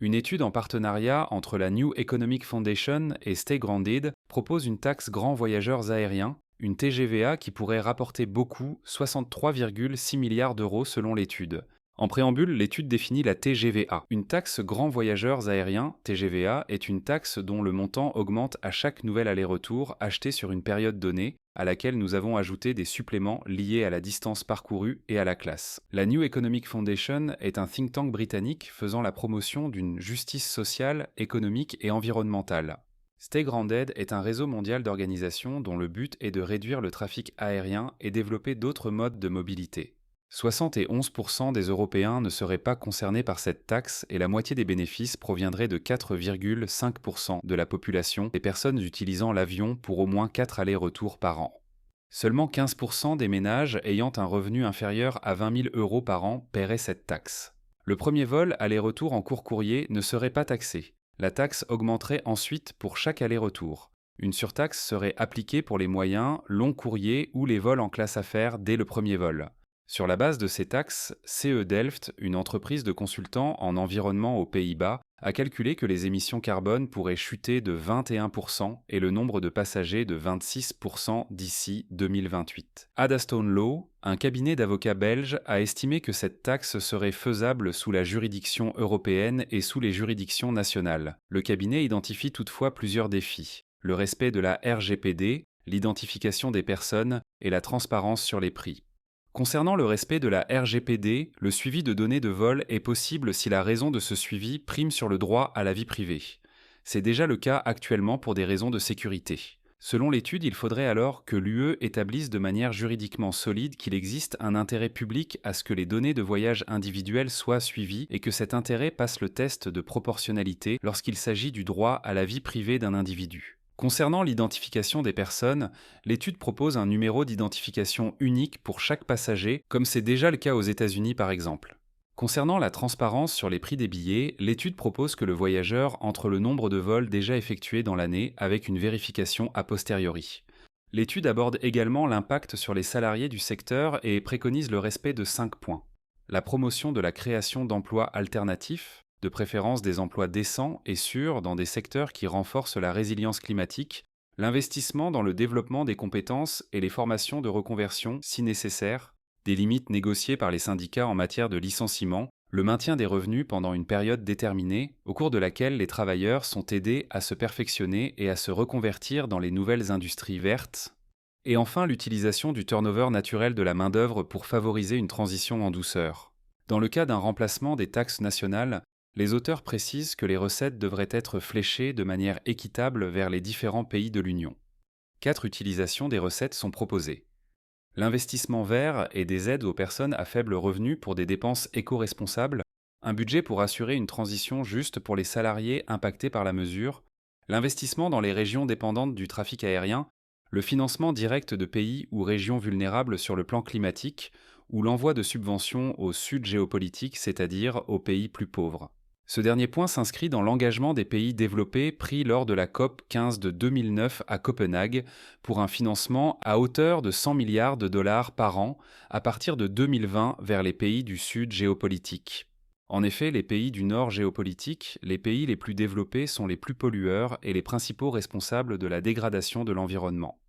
Une étude en partenariat entre la New Economic Foundation et Stay Grounded propose une taxe Grands Voyageurs Aériens, une TGVA qui pourrait rapporter beaucoup, 63,6 milliards d'euros selon l'étude. En préambule, l'étude définit la TGVA. Une taxe Grands Voyageurs Aériens, TGVA, est une taxe dont le montant augmente à chaque nouvel aller-retour acheté sur une période donnée, à laquelle nous avons ajouté des suppléments liés à la distance parcourue et à la classe. La New Economic Foundation est un think tank britannique faisant la promotion d'une justice sociale, économique et environnementale. Stay Grounded est un réseau mondial d'organisations dont le but est de réduire le trafic aérien et développer d'autres modes de mobilité. 71% des Européens ne seraient pas concernés par cette taxe et la moitié des bénéfices proviendrait de 4,5% de la population des personnes utilisant l'avion pour au moins 4 allers-retours par an. Seulement 15% des ménages ayant un revenu inférieur à 20 000 euros par an paieraient cette taxe. Le premier vol aller-retour en court courrier ne serait pas taxé. La taxe augmenterait ensuite pour chaque aller-retour. Une surtaxe serait appliquée pour les moyens, longs courriers ou les vols en classe affaires dès le premier vol. Sur la base de ces taxes, CE Delft, une entreprise de consultants en environnement aux Pays-Bas, a calculé que les émissions carbone pourraient chuter de 21% et le nombre de passagers de 26% d'ici 2028. Adastone Law, un cabinet d'avocats belge, a estimé que cette taxe serait faisable sous la juridiction européenne et sous les juridictions nationales. Le cabinet identifie toutefois plusieurs défis: le respect de la RGPD, l'identification des personnes et la transparence sur les prix. Concernant le respect de la RGPD, le suivi de données de vol est possible si la raison de ce suivi prime sur le droit à la vie privée. C'est déjà le cas actuellement pour des raisons de sécurité. Selon l'étude, il faudrait alors que l'UE établisse de manière juridiquement solide qu'il existe un intérêt public à ce que les données de voyage individuelles soient suivies et que cet intérêt passe le test de proportionnalité lorsqu'il s'agit du droit à la vie privée d'un individu. Concernant l'identification des personnes, l'étude propose un numéro d'identification unique pour chaque passager, comme c'est déjà le cas aux États-Unis par exemple. Concernant la transparence sur les prix des billets, l'étude propose que le voyageur entre le nombre de vols déjà effectués dans l'année avec une vérification a posteriori. L'étude aborde également l'impact sur les salariés du secteur et préconise le respect de 5 points. La promotion de la création d'emplois alternatifs, de préférence des emplois décents et sûrs dans des secteurs qui renforcent la résilience climatique, l'investissement dans le développement des compétences et les formations de reconversion si nécessaire, des limites négociées par les syndicats en matière de licenciement, le maintien des revenus pendant une période déterminée, au cours de laquelle les travailleurs sont aidés à se perfectionner et à se reconvertir dans les nouvelles industries vertes, et enfin l'utilisation du turnover naturel de la main-d'œuvre pour favoriser une transition en douceur. Dans le cas d'un remplacement des taxes nationales, les auteurs précisent que les recettes devraient être fléchées de manière équitable vers les différents pays de l'Union. 4 utilisations des recettes sont proposées. L'investissement vert et des aides aux personnes à faible revenu pour des dépenses éco-responsables, un budget pour assurer une transition juste pour les salariés impactés par la mesure, l'investissement dans les régions dépendantes du trafic aérien, le financement direct de pays ou régions vulnérables sur le plan climatique, ou l'envoi de subventions au sud géopolitique, c'est-à-dire aux pays plus pauvres. Ce dernier point s'inscrit dans l'engagement des pays développés pris lors de la COP 15 de 2009 à Copenhague pour un financement à hauteur de 100 milliards de dollars par an à partir de 2020 vers les pays du Sud géopolitique. En effet, les pays du Nord géopolitique, les pays les plus développés sont les plus pollueurs et les principaux responsables de la dégradation de l'environnement.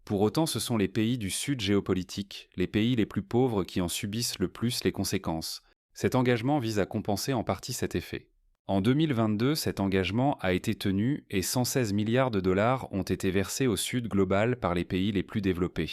Pour autant, ce sont les pays du Sud géopolitique, les pays les plus pauvres qui en subissent le plus les conséquences. Cet engagement vise à compenser en partie cet effet. En 2022, cet engagement a été tenu et 116 milliards de dollars ont été versés au Sud global par les pays les plus développés.